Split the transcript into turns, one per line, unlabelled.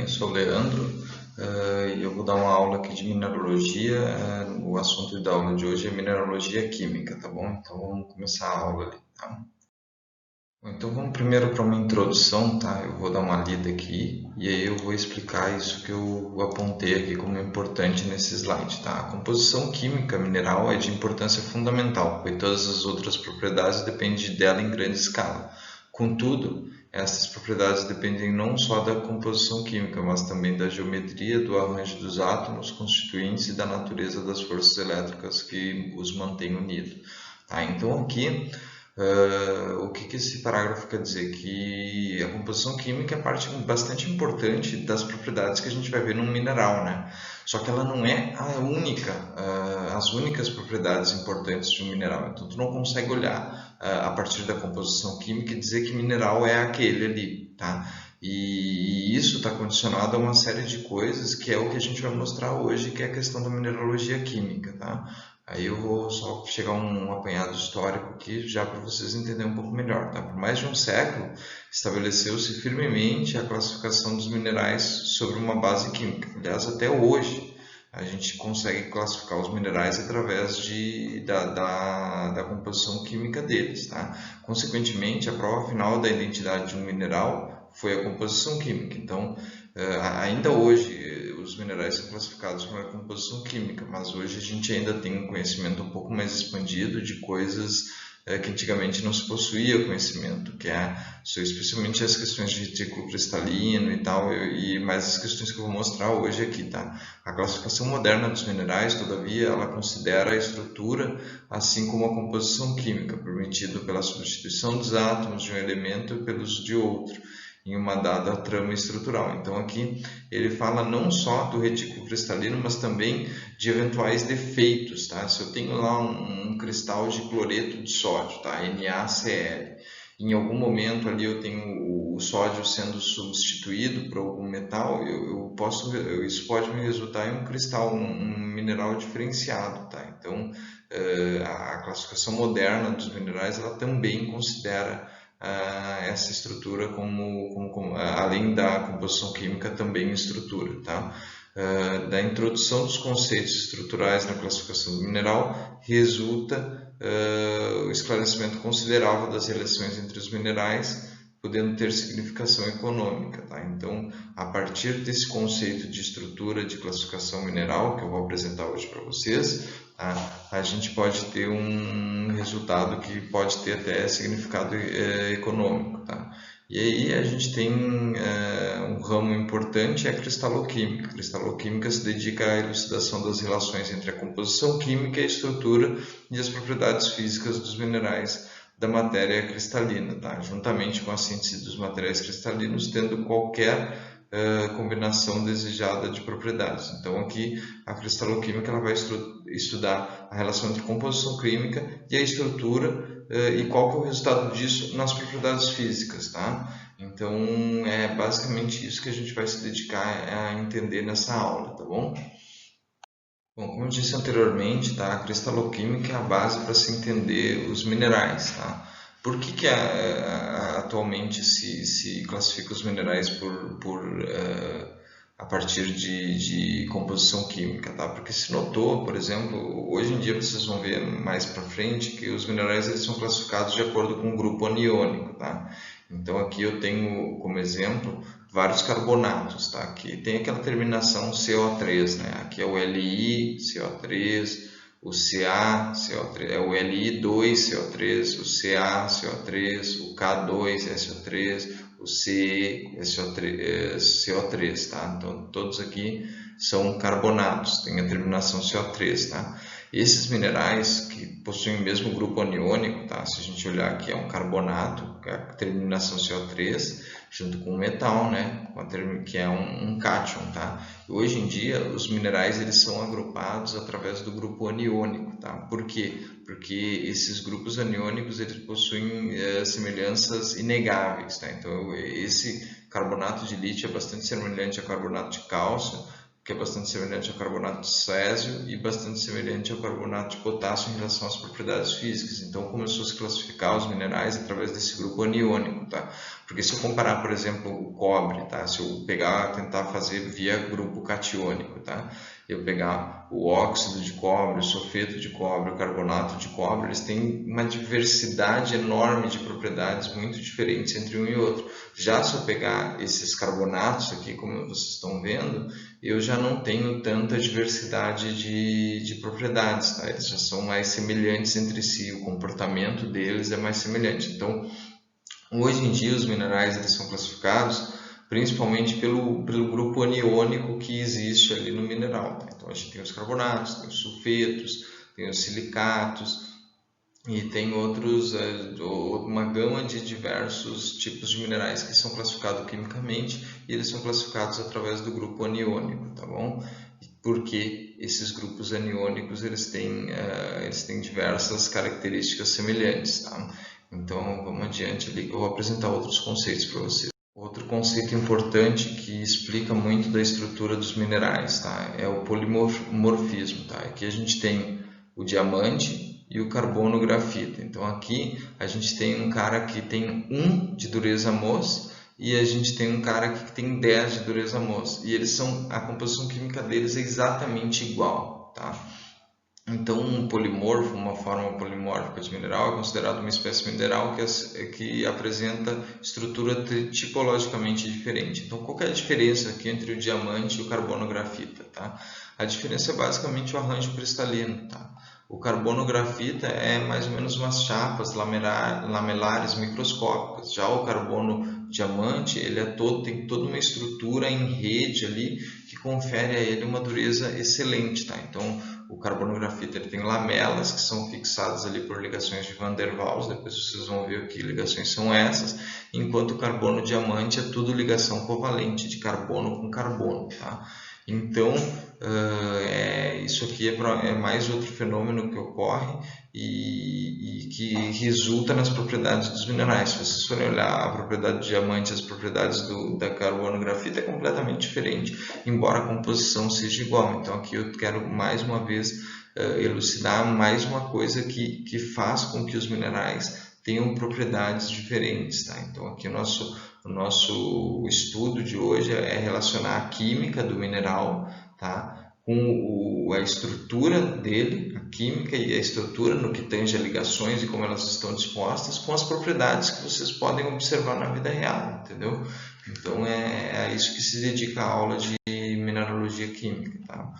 bem? Sou o Leandro e eu vou dar uma aula aqui de mineralogia. O assunto da aula de hoje é mineralogia química, tá bom? Então vamos começar a aula ali, tá? Bom, então vamos primeiro para uma introdução, tá? Eu vou dar uma lida aqui e aí eu vou explicar isso que eu apontei aqui como importante nesse slide, tá? A composição química mineral é de importância fundamental, pois todas as outras propriedades dependem dela em grande escala. Contudo, essas propriedades dependem não só da composição química, mas também da geometria, do arranjo dos átomos constituintes e da natureza das forças elétricas que os mantêm unidos. Tá? Então aqui, o que esse parágrafo quer dizer? Que a composição química é parte bastante importante das propriedades que a gente vai ver num mineral, né? Só que ela não é a única, as únicas propriedades importantes de um mineral. Então, tu não consegue olhar a partir da composição química e dizer que mineral é aquele ali, tá? E isso está condicionado a uma série de coisas que é o que a gente vai mostrar hoje, que é a questão da mineralogia química, tá? Aí eu vou só chegar um apanhado histórico aqui já para vocês entenderem um pouco melhor, tá? Por mais de um século, estabeleceu-se firmemente a classificação dos minerais sobre uma base química. Aliás, até hoje, a gente consegue classificar os minerais através da composição química deles, tá? Consequentemente, a prova final da identidade de um mineral foi a composição química. Então, ainda hoje, os minerais são classificados por uma composição química, mas hoje a gente ainda tem um conhecimento um pouco mais expandido de coisas que antigamente não se possuía conhecimento, são especialmente as questões de retículo cristalino e tal, e mais as questões que eu vou mostrar hoje aqui, tá? A classificação moderna dos minerais, todavia, ela considera a estrutura assim como a composição química, permitido pela substituição dos átomos de um elemento pelos de outro, em uma dada trama estrutural. Então aqui ele fala não só do retículo cristalino, mas também de eventuais defeitos, tá? Se eu tenho lá um cristal de cloreto de sódio, tá? NaCl, em algum momento ali eu tenho o sódio sendo substituído por algum metal, isso pode me resultar em um cristal, um mineral diferenciado, tá? Então a classificação moderna dos minerais ela também considera essa estrutura além da composição química também estrutura, tá? Da introdução dos conceitos estruturais na classificação do mineral resulta o esclarecimento considerável das relações entre os minerais, podendo ter significação econômica, tá? Então, a partir desse conceito de estrutura de classificação mineral que eu vou apresentar hoje para vocês, a gente pode ter um resultado que pode ter até significado econômico, tá? E aí a gente tem um ramo importante, é a cristaloquímica. A cristaloquímica se dedica à elucidação das relações entre a composição química, a estrutura e as propriedades físicas dos minerais da matéria cristalina, tá? Juntamente com a síntese dos materiais cristalinos, tendo qualquer combinação desejada de propriedades. Então aqui a cristaloquímica ela vai estudar a relação entre composição química e a estrutura e qual que é o resultado disso nas propriedades físicas, tá? Então é basicamente isso que a gente vai se dedicar a entender nessa aula, tá bom? Bom, como eu disse anteriormente, tá? A cristaloquímica é a base para se entender os minerais, tá? Por que atualmente se classifica os minerais a partir de composição química, tá? Porque se notou, por exemplo, hoje em dia vocês vão ver mais para frente que os minerais eles são classificados de acordo com o grupo aniônico, tá? Então aqui eu tenho como exemplo vários carbonatos, tá? Que tem aquela terminação CO3, né? Aqui é o Li, CO3, o Ca, CO3, é o Li2CO3, o Ca, CO3, o K2, SO3, o Ce, CO3, tá? Então todos aqui são carbonatos, tem a terminação CO3, tá? Esses minerais que possuem o mesmo grupo aniônico, tá? Se a gente olhar aqui é um carbonato, a terminação CO3, junto com o metal, né? Que é um cátion, tá? E hoje em dia os minerais eles são agrupados através do grupo aniônico, tá? Por quê? Porque esses grupos aniônicos eles possuem semelhanças inegáveis, tá? Então esse carbonato de lítio é bastante semelhante ao carbonato de cálcio, que é bastante semelhante ao carbonato de césio e bastante semelhante ao carbonato de potássio em relação às propriedades físicas. Então começou a se classificar os minerais através desse grupo aniônico, tá? Porque se eu comparar, por exemplo, o cobre, tá? Se eu tentar fazer via grupo catiônico, tá? Eu pegar o óxido de cobre, o sulfeto de cobre, o carbonato de cobre, eles têm uma diversidade enorme de propriedades muito diferentes entre um e outro. Já se eu pegar esses carbonatos aqui, como vocês estão vendo, eu já não tenho tanta diversidade de propriedades, tá? Eles já são mais semelhantes entre si, o comportamento deles é mais semelhante. Então, hoje em dia os minerais eles são classificados principalmente pelo grupo aniônico que existe ali no mineral, tá? Então a gente tem os carbonatos, tem os sulfetos, tem os silicatos e tem uma gama de diversos tipos de minerais que são classificados quimicamente e eles são classificados através do grupo aniônico, tá bom? Porque esses grupos aniônicos eles têm diversas características semelhantes, tá? Então vamos adiante ali que eu vou apresentar outros conceitos para vocês. Outro conceito importante que explica muito da estrutura dos minerais, tá? É o polimorfismo, tá? Aqui a gente tem o diamante e o carbono grafita. Então aqui a gente tem um cara que tem 1 de dureza Mohs e a gente tem um cara que tem 10 de dureza Mohs. E a composição química deles é exatamente igual, tá? Então, um polimorfo, uma forma polimórfica de mineral, é considerado uma espécie mineral que apresenta estrutura tipologicamente diferente. Então, qual que é a diferença aqui entre o diamante e o carbono grafita? Tá? A diferença é basicamente o arranjo cristalino. Tá? O carbono grafita é mais ou menos umas chapas lamelares microscópicas. Já o carbono diamante, tem toda uma estrutura em rede ali que confere a ele uma dureza excelente. Tá? Então, o carbono grafita ele tem lamelas que são fixadas ali por ligações de Van der Waals, depois vocês vão ver que ligações são essas, enquanto o carbono diamante é tudo ligação covalente de carbono com carbono, tá? Então, isso aqui é mais outro fenômeno que ocorre e que resulta nas propriedades dos minerais. Se vocês forem olhar a propriedade do diamante e as propriedades da carbono grafita é completamente diferente, embora a composição seja igual. Então aqui eu quero mais uma vez elucidar mais uma coisa que faz com que os minerais tenham propriedades diferentes, tá? Então aqui o nosso estudo de hoje é relacionar a química do mineral, tá? Com a estrutura dele, a química e a estrutura no que tange a ligações e como elas estão dispostas, com as propriedades que vocês podem observar na vida real, entendeu? Então é a isso que se dedica a aula de mineralogia química, tá?